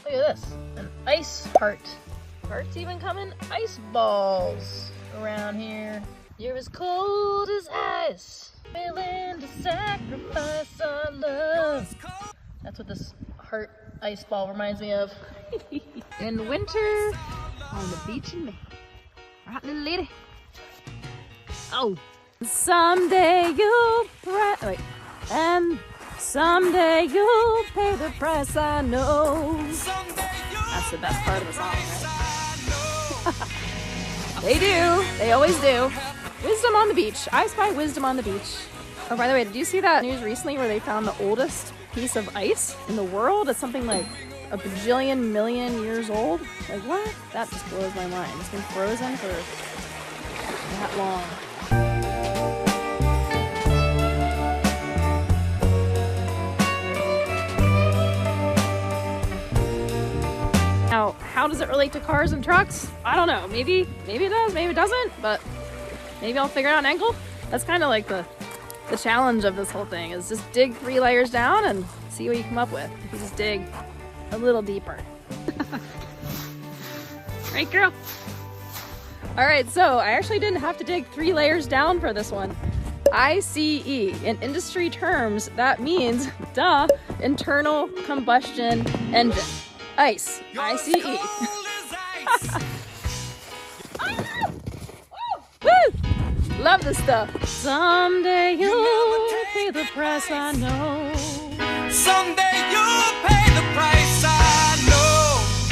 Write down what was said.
Look at this, an ice heart. Hearts even come in ice balls around here. You're as cold as ice, willing to sacrifice our love. That's what this heart ice ball reminds me of. In winter, on the beach in Maine. Right, little lady? Oh. Someday you'll and someday you'll pay the price, I know. That's the best part of the song, right? They do. They always do. Wisdom on the beach. I spy wisdom on the beach. Oh, by the way, did you see that news recently where they found the oldest piece of ice in the world? It's something like a bajillion million years old. Like, what? That just blows my mind. It's been frozen for that long. Now, how does it relate to cars and trucks? I don't know. Maybe it does, maybe it doesn't, but maybe I'll figure out an angle. That's kind of like the challenge of this whole thing, is just dig 3 layers down and see what you come up with. If you just dig a little deeper. Right, girl? All right, so I actually didn't have to dig 3 layers down for this one. I.C.E. In industry terms, that means, duh, Internal Combustion Engine. ICE. I.C.E. Woo! Love this stuff. Someday you'll pay the price, I know. Someday you'll pay the price.